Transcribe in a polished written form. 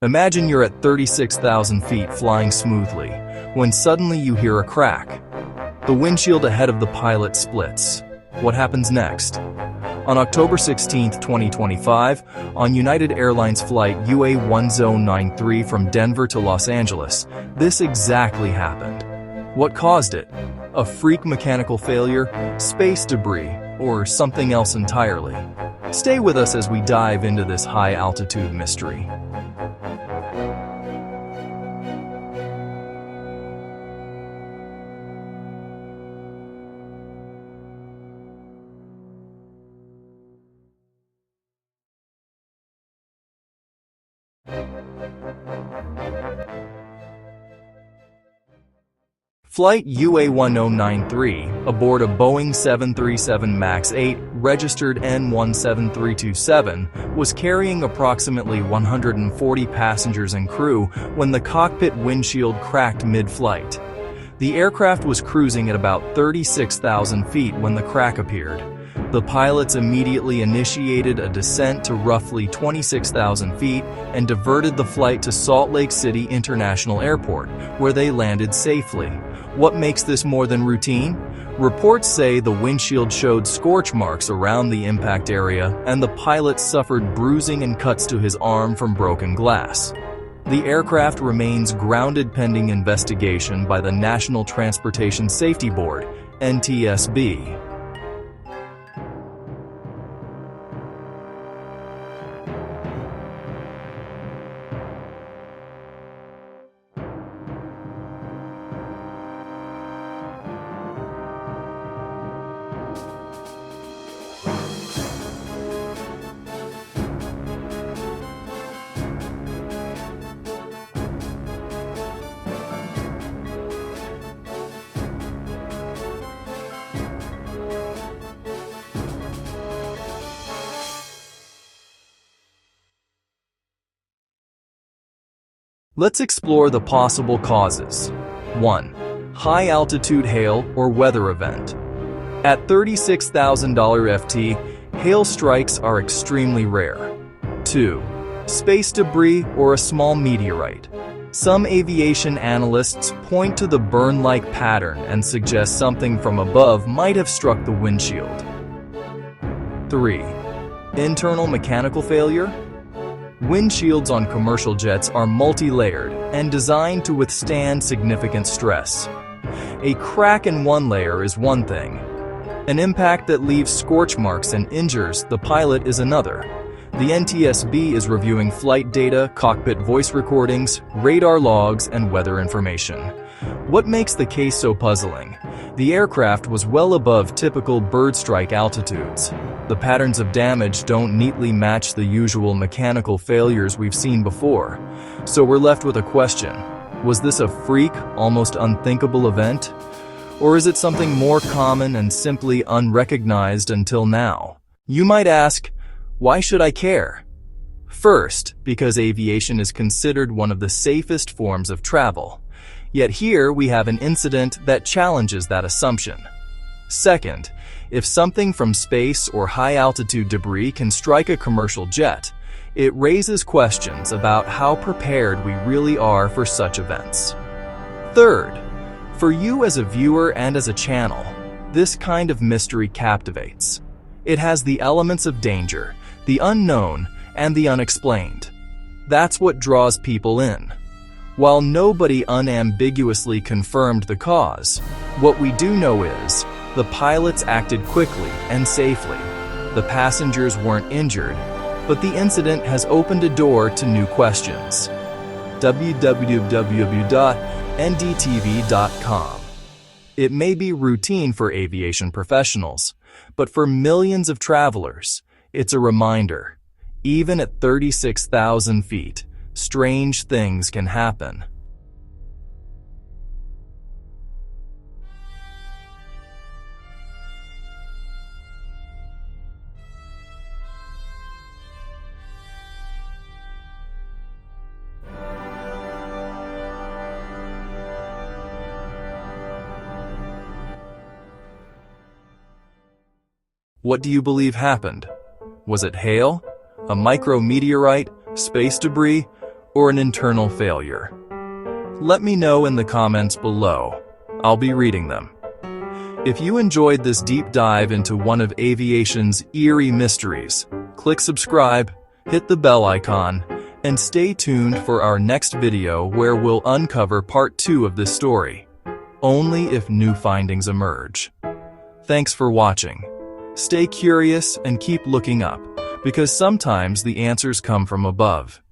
Imagine you're at 36,000 feet flying smoothly, when suddenly you hear a crack. The windshield ahead of the pilot splits. What happens next? On October 16, 2025, on United Airlines Flight UA1093 from Denver to Los Angeles, this exactly happened. What caused it? A freak mechanical failure, space debris, or something else entirely? Stay with us as we dive into this high-altitude mystery. Flight UA1093, aboard a Boeing 737 MAX 8, registered N17327, was carrying approximately 140 passengers and crew when the cockpit windshield cracked mid-flight. The aircraft was cruising at about 36,000 feet when the crack appeared. The pilots immediately initiated a descent to roughly 26,000 feet and diverted the flight to Salt Lake City International Airport, where they landed safely. What makes this more than routine? Reports say the windshield showed scorch marks around the impact area, and the pilot suffered bruising and cuts to his arm from broken glass. The aircraft remains grounded pending investigation by the National Transportation Safety Board, NTSB. Let's explore the possible causes. 1. High-altitude hail or weather event. At $36,000 FT, hail strikes are extremely rare. 2. Space debris or a small meteorite. Some aviation analysts point to the burn-like pattern and suggest something from above might have struck the windshield. 3. Internal mechanical failure. Windshields on commercial jets are multi-layered and designed to withstand significant stress. A crack in one layer is one thing. An impact that leaves scorch marks and injures the pilot is another. The NTSB is reviewing flight data, cockpit voice recordings, radar logs, and weather information. What makes the case so puzzling? The aircraft was well above typical bird strike altitudes. The patterns of damage don't neatly match the usual mechanical failures we've seen before. So we're left with a question. Was this a freak, almost unthinkable event? Or is it something more common and simply unrecognized until now? You might ask, why should I care? First, because aviation is considered one of the safest forms of travel. Yet here we have an incident that challenges that assumption. Second, if something from space or high-altitude debris can strike a commercial jet, it raises questions about how prepared we really are for such events. Third, for you as a viewer and as a channel, this kind of mystery captivates. It has the elements of danger, the unknown, and the unexplained. That's what draws people in. While nobody unambiguously confirmed the cause, what we do know is the pilots acted quickly and safely. The passengers weren't injured, but the incident has opened a door to new questions. www.ndtv.com. It may be routine for aviation professionals, but for millions of travelers, it's a reminder. Even at 36,000 feet, strange things can happen. What do you believe happened? Was it hail, a micrometeorite, space debris, or an internal failure? Let me know in the comments below. I'll be reading them. If you enjoyed this deep dive into one of aviation's eerie mysteries, click subscribe, hit the bell icon, and stay tuned for our next video where we'll uncover part 2 of this story, only if new findings emerge. Thanks for watching. Stay curious and keep looking up, because sometimes the answers come from above.